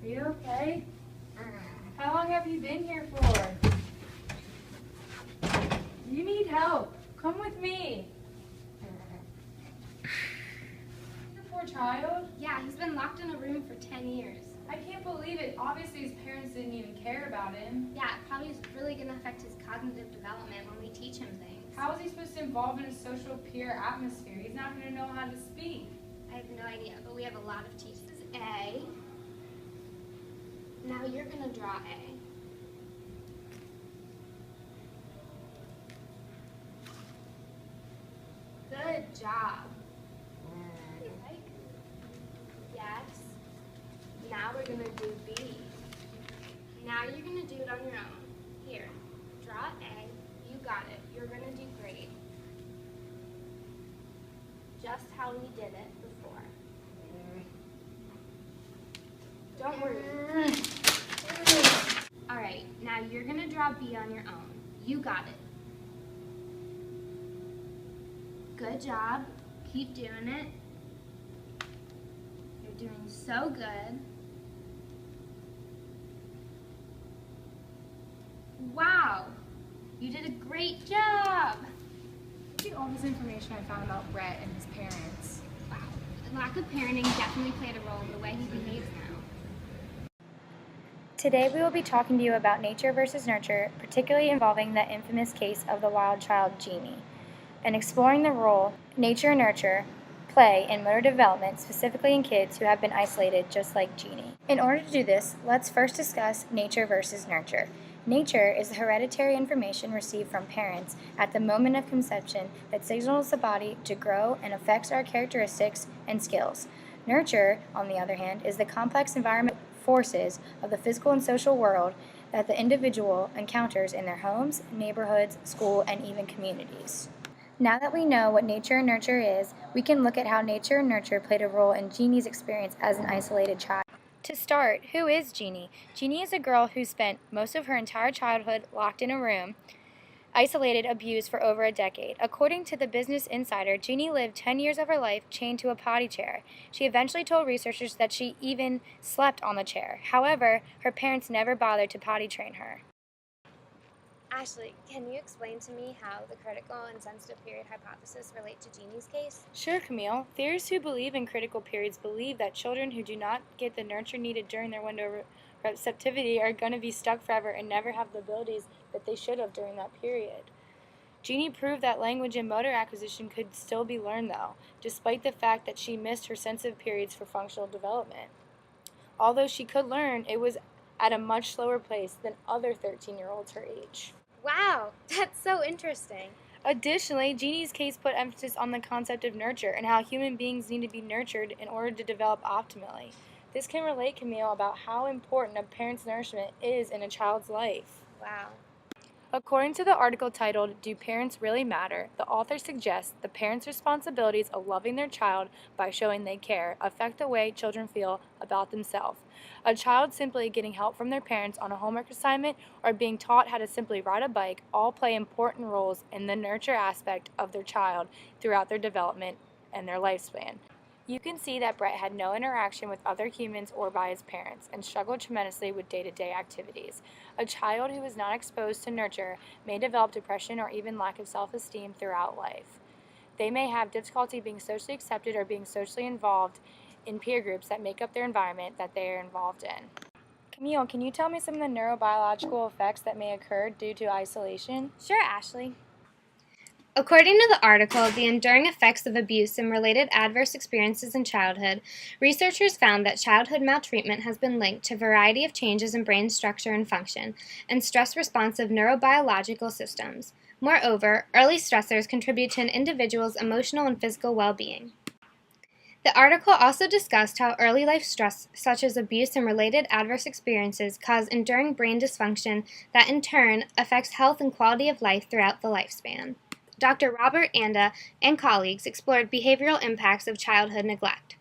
Are you okay? How long have you been here for? You need help. Come with me. The poor child. Yeah, he's been locked in a room for 10 years. I can't believe it. Obviously his parents didn't even care about him. Yeah, it probably is really going to affect his cognitive development when we teach him things. How is he supposed to involve in a social peer atmosphere? He's not going to know how to speak. I have no idea, but we have a lot of teachers. This is A. Now you're going to draw A. Good job. Yes. Now we're going to do B. Now you're going to do it on your own. Here, draw A. You got it. You're going to do great. Just how we did it before. Don't worry. All right, now you're going to draw B on your own. You got it. Good job. Keep doing it. You're doing so good. Wow, you did a great job. Look at all this information I found about Brett and his parents. Wow, lack of parenting definitely played a role in the way he behaves now. Today we will be talking to you about nature versus nurture, particularly involving the infamous case of the wild child Jeannie, and exploring the role nature and nurture play in motor development, specifically in kids who have been isolated just like Jeannie. In order to do this, let's first discuss nature versus nurture. Nature is the hereditary information received from parents at the moment of conception that signals the body to grow and affects our characteristics and skills. Nurture, on the other hand, is the complex environmental forces of the physical and social world that the individual encounters in their homes, neighborhoods, school, and even communities. Now that we know what nature and nurture is, we can look at how nature and nurture played a role in Jeannie's experience as an isolated child. To start, who is Jeannie? Jeannie is a girl who spent most of her entire childhood locked in a room, isolated, abused for over a decade. According to the Business Insider, Jeannie lived 10 years of her life chained to a potty chair. She eventually told researchers that she even slept on the chair. However, her parents never bothered to potty train her. Ashley, can you explain to me how the critical and sensitive period hypothesis relate to Jeannie's case? Sure, Camille. Theorists who believe in critical periods believe that children who do not get the nurture needed during their window of receptivity are going to be stuck forever and never have the abilities that they should have during that period. Jeannie proved that language and motor acquisition could still be learned, though, despite the fact that she missed her sensitive periods for functional development. Although she could learn, it was at a much slower pace than other 13-year-olds her age. Wow, that's so interesting. Additionally, Jeannie's case put emphasis on the concept of nurture and how human beings need to be nurtured in order to develop optimally. This can relate, Camille, about how important a parent's nourishment is in a child's life. Wow. According to the article titled, "Do Parents Really Matter?", the author suggests the parents' responsibilities of loving their child by showing they care affect the way children feel about themselves. A child simply getting help from their parents on a homework assignment or being taught how to simply ride a bike all play important roles in the nurture aspect of their child throughout their development and their lifespan. You can see that Brett had no interaction with other humans or by his parents and struggled tremendously with day-to-day activities. A child who is not exposed to nurture may develop depression or even lack of self-esteem throughout life. They may have difficulty being socially accepted or being socially involved in peer groups that make up their environment that they are involved in. Camille, can you tell me some of the neurobiological effects that may occur due to isolation? Sure, Ashley. According to the article, The Enduring Effects of Abuse and Related Adverse Experiences in Childhood, researchers found that childhood maltreatment has been linked to a variety of changes in brain structure and function and stress-responsive neurobiological systems. Moreover, early stressors contribute to an individual's emotional and physical well-being. The article also discussed how early life stress, such as abuse and related adverse experiences, cause enduring brain dysfunction that in turn affects health and quality of life throughout the lifespan. Dr. Robert Anda and colleagues explored behavioral impacts of childhood neglect.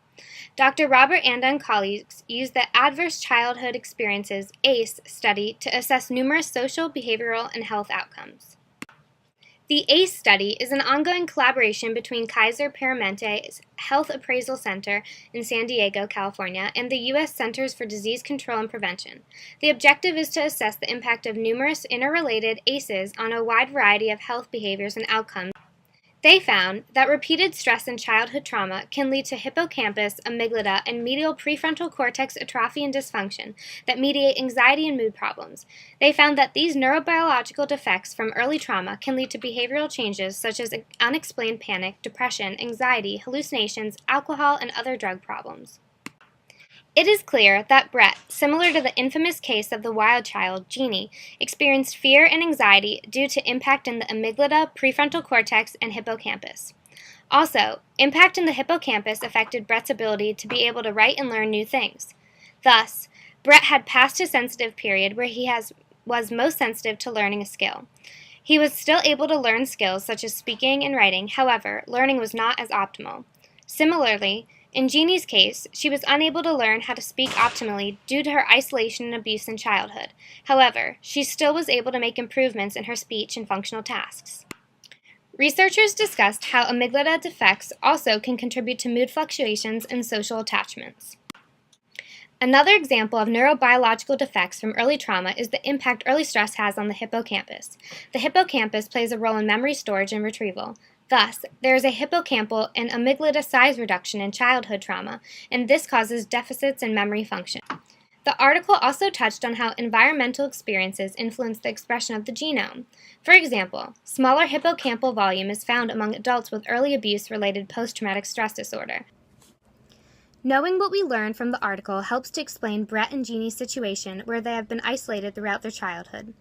Dr. Robert Anda and colleagues used the Adverse Childhood Experiences ACE study to assess numerous social, behavioral, and health outcomes. The ACE study is an ongoing collaboration between Kaiser Permanente's Health Appraisal Center in San Diego, California, and the U.S. Centers for Disease Control and Prevention. The objective is to assess the impact of numerous interrelated ACEs on a wide variety of health behaviors and outcomes. They found that repeated stress and childhood trauma can lead to hippocampus, amygdala, and medial prefrontal cortex atrophy and dysfunction that mediate anxiety and mood problems. They found that these neurobiological defects from early trauma can lead to behavioral changes such as unexplained panic, depression, anxiety, hallucinations, alcohol, and other drug problems. It is clear that Brett, similar to the infamous case of the wild child, Jeannie, experienced fear and anxiety due to impact in the amygdala, prefrontal cortex, and hippocampus. Also, impact in the hippocampus affected Brett's ability to be able to write and learn new things. Thus, Brett had passed his sensitive period where he was most sensitive to learning a skill. He was still able to learn skills such as speaking and writing, however, learning was not as optimal. Similarly, in Jeannie's case, she was unable to learn how to speak optimally due to her isolation and abuse in childhood. However, she still was able to make improvements in her speech and functional tasks. Researchers discussed how amygdala defects also can contribute to mood fluctuations and social attachments. Another example of neurobiological defects from early trauma is the impact early stress has on the hippocampus. The hippocampus plays a role in memory storage and retrieval. Thus, there is a hippocampal and amygdala size reduction in childhood trauma, and this causes deficits in memory function. The article also touched on how environmental experiences influence the expression of the genome. For example, smaller hippocampal volume is found among adults with early abuse-related post-traumatic stress disorder. Knowing what we learned from the article helps to explain Brett and Jeannie's situation where they have been isolated throughout their childhood.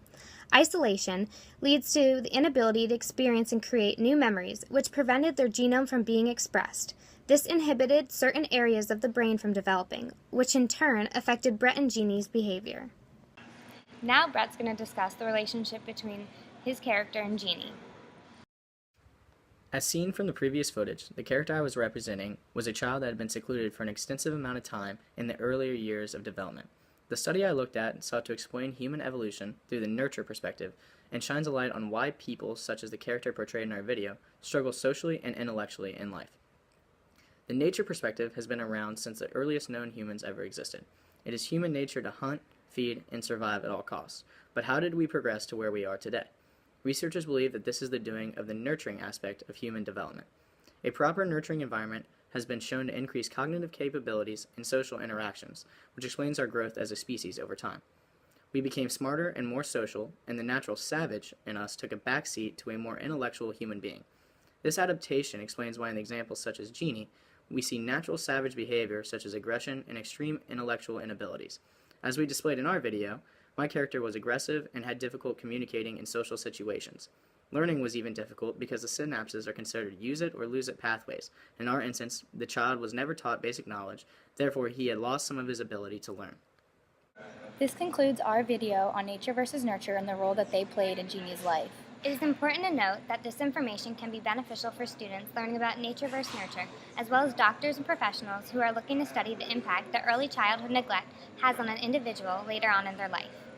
Isolation leads to the inability to experience and create new memories, which prevented their genome from being expressed. This inhibited certain areas of the brain from developing, which in turn affected Brett and Jeannie's behavior. Now Brett's going to discuss the relationship between his character and Jeannie. As seen from the previous footage, the character I was representing was a child that had been secluded for an extensive amount of time in the earlier years of development. The study I looked at sought to explain human evolution through the nurture perspective and shines a light on why people, such as the character portrayed in our video, struggle socially and intellectually in life. The nature perspective has been around since the earliest known humans ever existed. It is human nature to hunt, feed, and survive at all costs. But how did we progress to where we are today? Researchers believe that this is the doing of the nurturing aspect of human development. A proper nurturing environment has been shown to increase cognitive capabilities and social interactions, which explains our growth as a species over time. We became smarter and more social, and the natural savage in us took a backseat to a more intellectual human being. This adaptation explains why in examples such as Jeannie, we see natural savage behavior such as aggression and extreme intellectual inabilities. As we displayed in our video, my character was aggressive and had difficulty communicating in social situations. Learning was even difficult because the synapses are considered use it or lose it pathways. In our instance, the child was never taught basic knowledge, therefore he had lost some of his ability to learn. This concludes our video on nature versus nurture and the role that they played in Jeannie's life. It is important to note that this information can be beneficial for students learning about nature versus nurture, as well as doctors and professionals who are looking to study the impact that early childhood neglect has on an individual later on in their life.